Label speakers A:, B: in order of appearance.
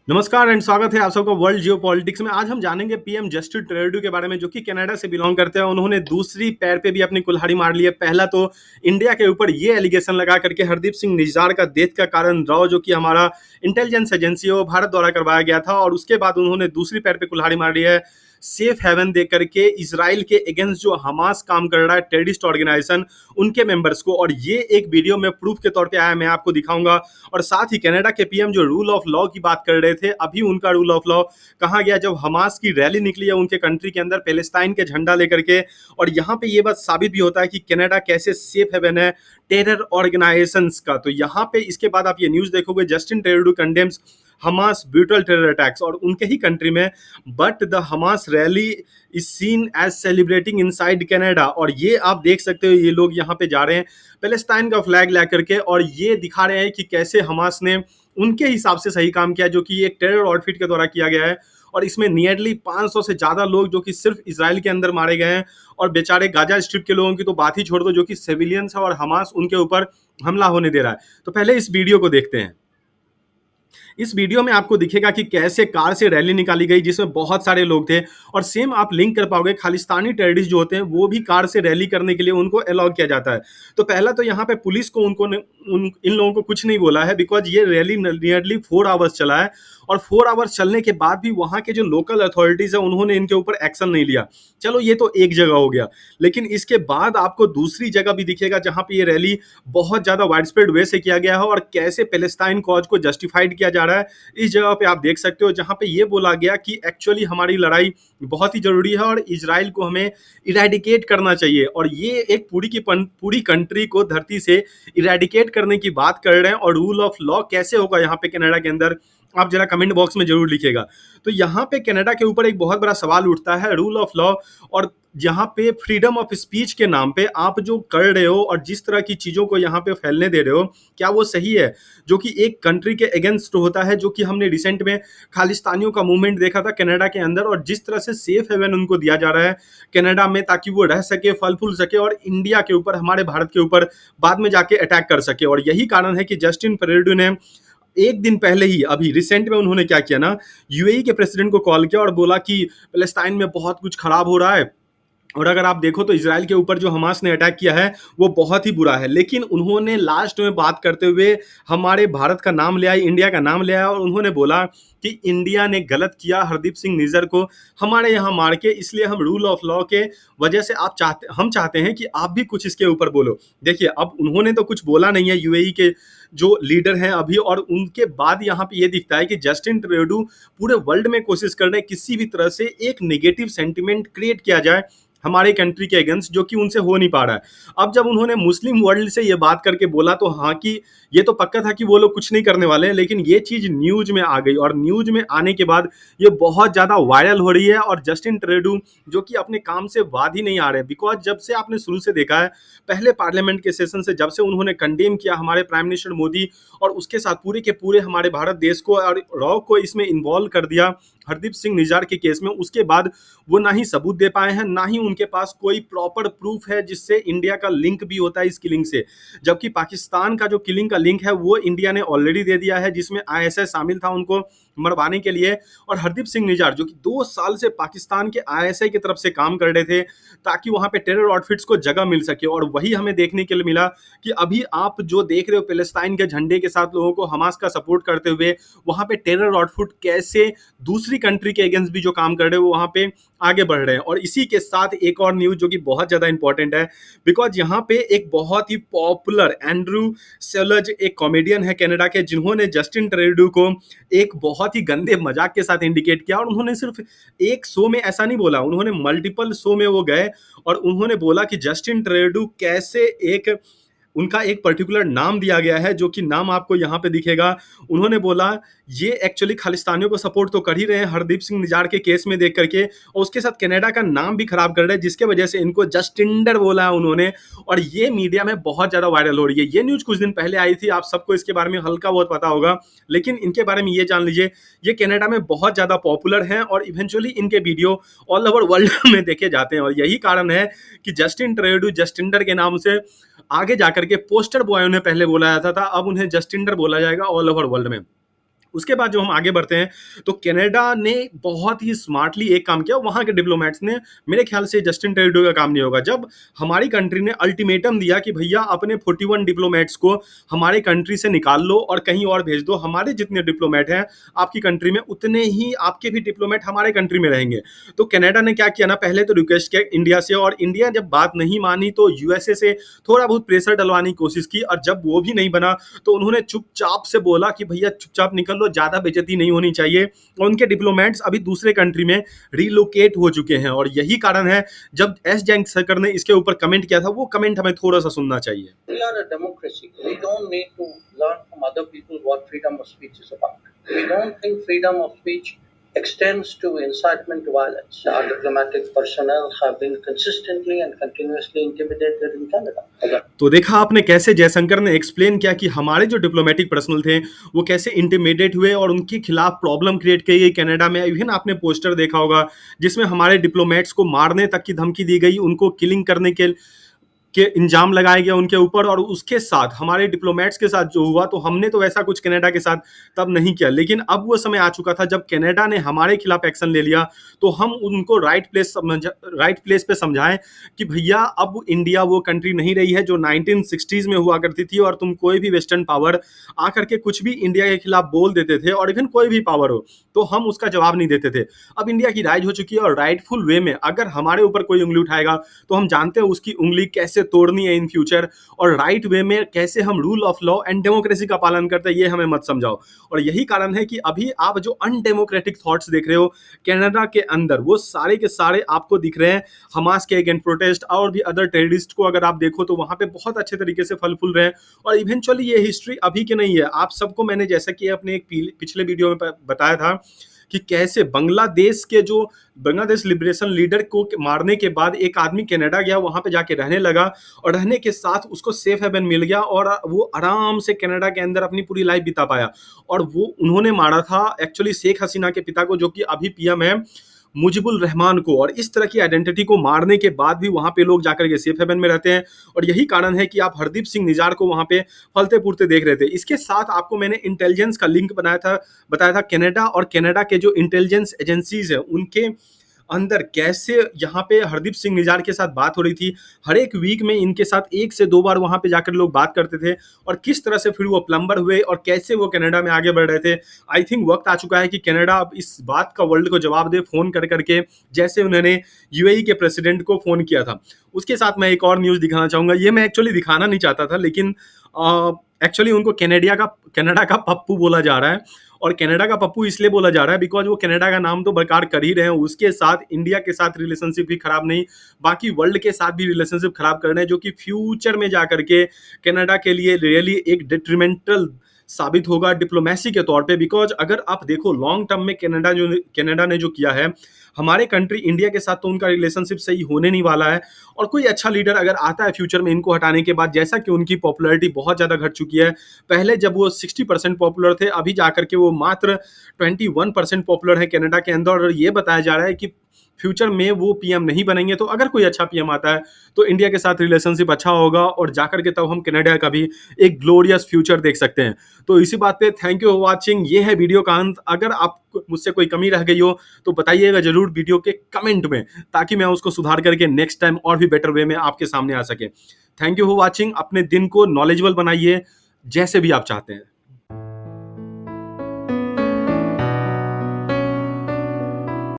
A: नमस्कार एंड स्वागत है आप सबका वर्ल्ड जियो पॉलिटिक्स में। आज हम जानेंगे पीएम जस्टिन ट्रूडो के बारे में, जो कि कनाडा से बिलोंग करते हैं। उन्होंने दूसरी पैर पे भी अपनी कुल्हाड़ी मार ली है। पहला तो इंडिया के ऊपर ये एलिगेशन लगा करके हरदीप सिंह निज्जार का डेथ का कारण रॉ, जो कि हमारा इंटेलिजेंस एजेंसी है, वो भारत द्वारा करवाया गया था। और उसके बाद उन्होंने दूसरी पैर पे कुल्हाड़ी मार ली है सेफ हेवन दे करके इसराइल के अगेंस्ट जो हमास काम कर रहा है, टेररिस्ट ऑर्गेनाइजेशन, उनके मेंबर्स को। और ये एक वीडियो में प्रूफ के तौर पे आया, मैं आपको दिखाऊंगा। और साथ ही कनाडा के पीएम जो रूल ऑफ लॉ की बात कर रहे थे, अभी उनका रूल ऑफ लॉ कहाँ गया जब हमास की रैली निकली है उनके कंट्री के अंदर पैलेस्टाइन के झंडा लेकर के। और यहाँ पे ये बात साबित भी होता है कि कनाडा कैसे सेफ हेवन है टेरर ऑर्गेनाइजेशंस का। तो यहाँ पे इसके बाद आप ये न्यूज देखोगे, Justin Trudeau condemns Hamas brutal terror attacks और उनके ही कंट्री में, but the Hamas rally is seen as celebrating inside Canada. और ये आप देख सकते हो, ये लोग यहाँ पे जा रहे हैं पैलेस्टाइन का फ्लैग ला करके, और ये दिखा रहे हैं कि कैसे हमास ने उनके हिसाब से सही काम किया, जो कि एक टेरर आउटफिट के द्वारा किया गया है। और इसमें नियरली 500 से ज्यादा लोग जो कि सिर्फ इसराइल के अंदर मारे गए हैं। और बेचारे गाजा स्ट्रिप के लोगों की तो बात ही छोड़ दो, जो कि सिविलियंस है और हमास उनके ऊपर हमला होने दे रहा है। तो पहले इस वीडियो को देखते हैं। इस वीडियो में आपको दिखेगा कि कैसे कार से रैली निकाली गई, जिसमें बहुत सारे लोग थे। और सेम आप लिंक कर पाओगे, खालिस्तानी टेररिस्ट जो होते हैं वो भी कार से रैली करने के लिए उनको अलाउ किया जाता है। तो पहला तो यहाँ पे पुलिस को इन लोगों को कुछ नहीं बोला है, बिकॉज ये रैली नियरली 4 आवर्स चला है। और 4 आवर्स चलने के बाद भी वहां के जो लोकल अथॉरिटीज है उन्होंने इनके ऊपर एक्शन नहीं लिया। चलो ये तो एक जगह हो गया, लेकिन इसके बाद आपको दूसरी जगह भी दिखेगा जहां पे ये रैली बहुत ज्यादा वाइड स्प्रेड वे से किया गया है और कैसे पैलेस्टाइन कॉज को जस्टिफाइड किया जा रहा है। इस जगह पे आप देख सकते हो जहां पे ये बोला गया कि एक्चुअली हमारी लड़ाई बहुत ही जरूरी है और इजराइल को हमें इरेडिकेट करना चाहिए। और ये एक पूरी कंट्री को धरती से इरेडिकेट करने की बात कर रहे हैं। और रूल ऑफ लॉ कैसे होगा यहाँ पे कनाडा के अंदर, आप जरा कमेंट बॉक्स में जरूर लिखिएगा। तो यहाँ पे कनाडा के ऊपर एक बहुत बड़ा सवाल उठता है रूल ऑफ लॉ और यहाँ पे फ्रीडम ऑफ स्पीच के नाम पे आप जो कर रहे हो और जिस तरह की चीजों को यहाँ पे फैलने दे रहे हो, क्या वो सही है? जो कि एक कंट्री के अगेंस्ट होता है, जो कि हमने रिसेंट में खालिस्तानियों का मूवमेंट देखा था कनाडा के अंदर। और जिस तरह से सेफ हेवन उनको दिया जा रहा है कनाडा में, ताकि वो रह सके, फल फूल सके और इंडिया के ऊपर, हमारे भारत के ऊपर बाद में जाके अटैक कर सके। और यही कारण है कि जस्टिन ट्रूडो ने एक दिन पहले ही, अभी रिसेंट में उन्होंने क्या किया ना, यूएई के प्रेसिडेंट को कॉल किया और बोला कि पैलेस्टाइन में बहुत कुछ खराब हो रहा है। और अगर आप देखो तो इसराइल के ऊपर जो हमास ने अटैक किया है वो बहुत ही बुरा है। लेकिन उन्होंने लास्ट में बात करते हुए हमारे भारत का नाम ले आई, इंडिया का नाम ले आया और उन्होंने बोला कि इंडिया ने गलत किया हरदीप सिंह निज्जर को हमारे यहाँ मार के, इसलिए हम रूल ऑफ लॉ के वजह से हम चाहते हैं कि आप भी कुछ इसके ऊपर बोलो। देखिए, अब उन्होंने तो कुछ बोला नहीं है, यूएई के जो लीडर हैं अभी, और उनके बाद यहाँ पे ये दिखता है कि जस्टिन ट्रूडो पूरे वर्ल्ड में कोशिश कर रहे हैं किसी भी तरह से एक नेगेटिव सेंटिमेंट क्रिएट किया जाए हमारे कंट्री के अगेंस्ट, जो कि उनसे हो नहीं पा रहा है। अब जब उन्होंने मुस्लिम वर्ल्ड से ये बात करके बोला तो हाँ, कि ये तो पक्का था कि वो लोग कुछ नहीं करने वाले हैं, लेकिन ये चीज न्यूज में आ गई और न्यूज में आने के बाद ये बहुत ज्यादा वायरल हो रही है। और जस्टिन ट्रूडो जो कि अपने काम से वाद ही नहीं आ रहे, बिकॉज जब से आपने शुरू से देखा है, पहले पार्लियामेंट के सेशन से जब से उन्होंने कंडेम किया हमारे प्राइम मिनिस्टर मोदी और उसके साथ पूरे के पूरे हमारे भारत देश को और रॉ को इसमें इन्वॉल्व कर दिया हरदीप सिंह निज्जार के केस में, उसके बाद वो ना ही सबूत दे पाए हैं, ना ही उनके पास कोई प्रॉपर प्रूफ है जिससे इंडिया का लिंक भी होता है इस किलिंग से। जबकि पाकिस्तान का जो किलिंग का लिंक है वो इंडिया ने ऑलरेडी दे दिया है, जिसमें आईएसआई शामिल था उनको मरवाने के लिए। और हरदीप सिंह निज्जार जो कि 2 साल से पाकिस्तान के आईएसआई की तरफ से काम कर रहे थे ताकि वहां पे टेरर आउटफिट्स को जगह मिल सके, और वही हमें देखने के लिए मिला कि अभी आप जो देख रहे हो पैलेस्टाइन के झंडे के साथ लोगों को हमास का सपोर्ट करते हुए, वहां पे टेरर आउटफिट कैसे दूसरी कंट्री के अगेंस्ट भी जो काम कर रहे हो वहां पे आगे बढ़ रहे हैं। और इसी के साथ एक और न्यूज जो कि बहुत ज्यादा इंपॉर्टेंट है, बिकॉज यहाँ पे एक बहुत ही पॉपुलर एंड्रू सेलज, एक कॉमेडियन है कनाडा के, जिन्होंने जस्टिन ट्रूडो को एक बहुत ही गंदे मजाक के साथ इंडिकेट किया। और उन्होंने सिर्फ एक शो में ऐसा नहीं बोला, उन्होंने मल्टीपल शो में वो गए और उन्होंने बोला कि जस्टिन ट्रूडो कैसे एक, उनका एक पर्टिकुलर नाम दिया गया है जो कि नाम आपको यहाँ पे दिखेगा। उन्होंने बोला ये एक्चुअली खालिस्तानियों को सपोर्ट तो कर ही रहे हैं हरदीप सिंह निज्जार के केस में देख करके, और उसके साथ कनाडा का नाम भी खराब कर रहे हैं, जिसके वजह से इनको जस्टिंडर बोला है उन्होंने। और ये मीडिया में बहुत ज्यादा वायरल हो रही है। ये न्यूज कुछ दिन पहले आई थी, आप सबको इसके बारे में हल्का बहुत पता होगा, लेकिन इनके बारे में ये जान लीजिए, ये कनाडा में बहुत ज्यादा पॉपुलर हैं और इवेंचुअली इनके वीडियो ऑल ओवर वर्ल्ड में देखे जाते हैं। और यही कारण है कि जस्टिन ट्रूडो जस्टिंडर के नाम से आगे जाकर के पोस्टर बॉय उन्हें पहले बोला जाता था, अब उन्हें जस्टिंडर बोला जाएगा ऑल ओवर वर्ल्ड में। उसके बाद जो हम आगे बढ़ते हैं, तो कनाडा ने बहुत ही स्मार्टली एक काम किया, वहाँ के डिप्लोमेट्स ने। मेरे ख्याल से जस्टिन ट्रूडो का काम नहीं होगा। जब हमारी कंट्री ने अल्टीमेटम दिया कि भैया अपने 41 डिप्लोमेट्स को हमारे कंट्री से निकाल लो और कहीं और भेज दो, हमारे जितने डिप्लोमेट हैं आपकी कंट्री में, उतने ही आपके भी डिप्लोमेट हमारे कंट्री में रहेंगे। तो कनाडा ने क्या किया ना, पहले तो रिक्वेस्ट किया इंडिया से, और इंडिया जब बात नहीं मानी तो यूएसए से थोड़ा बहुत प्रेशर डलवाने की कोशिश की, और जब वो भी नहीं बना तो उन्होंने चुपचाप से बोला कि भैया चुपचाप निकल लो, ज्यादा बेइज्जती नहीं होनी चाहिए। और उनके डिप्लोमेट्स अभी दूसरे कंट्री में रिलोकेट हो चुके हैं, और यही कारण है जब एस जयशंकर ने इसके ऊपर कमेंट किया था, वो कमेंट हमें थोड़ा सा सुनना चाहिए।
B: We are a democracy. We don't need to learn from other people what freedom of speech is about. We don't think freedom of speech extends to incitement to violence. Our diplomatic personnel have been consistently and continuously intimidated in Canada.
A: तो देखा आपने कैसे जयशंकर ने explain किया कि हमारे जो diplomatic personal थे वो कैसे इंटिमिडेट हुए और उनके खिलाफ प्रॉब्लम क्रिएट की गई कनाडा में। इवन आपने पोस्टर देखा होगा जिसमें हमारे डिप्लोमेट्स को मारने तक की धमकी दी गई, उनको किलिंग करने के इंजाम लगाया गया उनके ऊपर। और उसके साथ हमारे डिप्लोमेट्स के साथ जो हुआ, तो हमने तो वैसा कुछ कनाडा के साथ तब नहीं किया, लेकिन अब वो समय आ चुका था जब कनाडा ने हमारे खिलाफ एक्शन ले लिया, तो हम उनको राइट प्लेस पे समझाएं कि भैया अब इंडिया वो कंट्री नहीं रही है जो 1960s में हुआ करती थी, और तुम कोई भी वेस्टर्न पावर आकर के कुछ भी इंडिया के खिलाफ बोल देते थे, और इवन कोई भी पावर हो तो हम उसका जवाब नहीं देते थे। अब इंडिया की राइज हो चुकी है, और राइटफुल वे में अगर हमारे ऊपर कोई उंगली उठाएगा तो हम जानते हैं उसकी उंगली कैसे तोड़नी है इन फ्यूचर, और राइट वे में कैसे हम rule of law and democracy का पालन करते हैं, ये हमें मत समझाओ। और यही कारण है कि अभी आप जो अनडेमोक्रेटिक थॉट्स देख रहे हो कनाडा के अंदर, वो सारे के सारे आपको दिख रहे हैं हमास के अगेंस्ट प्रोटेस्ट, और भी अदर टेररिस्ट को अगर आप देखो तो वहां पे बहुत अच्छे तरीके से फल फूल रहे हैं। और इवेंचुअली ये हिस्ट्री अभी की नहीं है, आप सबको मैंने जैसा कि अपने एक पिछले वीडियो में बताया था कि कैसे बांग्लादेश लिबरेशन लीडर को मारने के बाद एक आदमी कनाडा गया, वहां पे जाके रहने लगा, और रहने के साथ उसको सेफ हेवन मिल गया, और वो आराम से कनाडा के अंदर अपनी पूरी लाइफ बिता पाया। और वो उन्होंने मारा था एक्चुअली शेख हसीना के पिता को, जो कि अभी पीएम है, मुजिबुर रहमान को। और इस तरह की आइडेंटिटी को मारने के बाद भी वहां पे लोग जाकर के सेफ हेवन में रहते हैं, और यही कारण है कि आप हरदीप सिंह निजार को वहां पे फलते फूलते देख रहे थे। इसके साथ आपको मैंने इंटेलिजेंस का लिंक बताया था कनाडा, और कनाडा के जो इंटेलिजेंस एजेंसीज है उनके अंदर कैसे यहाँ पे हरदीप सिंह निजार के साथ बात हो रही थी। हर एक वीक में इनके साथ 1 से 2 बार वहां पे जाकर लोग बात करते थे, और किस तरह से फिर वो प्लम्बर हुए और कैसे वो कनाडा में आगे बढ़ रहे थे। आई थिंक वक्त आ चुका है कि कनाडा अब इस बात का वर्ल्ड को जवाब दे, फोन कर करके, जैसे उन्होंने यूएई के प्रेसिडेंट को फोन किया था। उसके साथ मैं एक और न्यूज दिखाना चाहूंगा, ये मैं एक्चुअली दिखाना नहीं चाहता था, लेकिन एक्चुअली उनको कनाडा का पप्पू बोला जा रहा है। और कनाडा का पप्पू इसलिए बोला जा रहा है बिकॉज वो कनाडा का नाम तो बरकरार कर ही रहे हैं, उसके साथ इंडिया के साथ रिलेशनशिप भी खराब नहीं, बाकी वर्ल्ड के साथ भी रिलेशनशिप खराब कर रहे हैं, जो कि फ्यूचर में जाकर के कनाडा के लिए रियली एक डिट्रीमेंटल साबित होगा डिप्लोमेसी के तौर पे। बिकॉज अगर आप देखो लॉन्ग टर्म में कनाडा ने जो किया है हमारे कंट्री इंडिया के साथ, तो उनका रिलेशनशिप सही होने नहीं वाला है। और कोई अच्छा लीडर अगर आता है फ्यूचर में इनको हटाने के बाद, जैसा कि उनकी पॉपुलैरिटी बहुत ज़्यादा घट चुकी है, पहले जब वो 60% पॉपुलर थे, अभी जाकर के वो मात्र 21% पॉपुलर है कनाडा के अंदर। और ये बताया जा रहा है कि फ्यूचर में वो पीएम नहीं बनेंगे, तो अगर कोई अच्छा पीएम आता है तो इंडिया के साथ रिलेशनशिप अच्छा होगा, और जाकर के तब हम कनाडा का भी एक ग्लोरियस फ्यूचर देख सकते हैं। तो इसी बात पे थैंक यू फॉर वाचिंग, ये है वीडियो का अंत। अगर आप मुझसे कोई कमी रह गई हो तो बताइएगा जरूर वीडियो के कमेंट में, ताकि मैं उसको सुधार करके नेक्स्ट टाइम और भी बेटर वे में आपके सामने आ सके। थैंक यू फॉर वाचिंग, अपने दिन को नॉलेजेबल बनाइए जैसे भी आप चाहते हैं।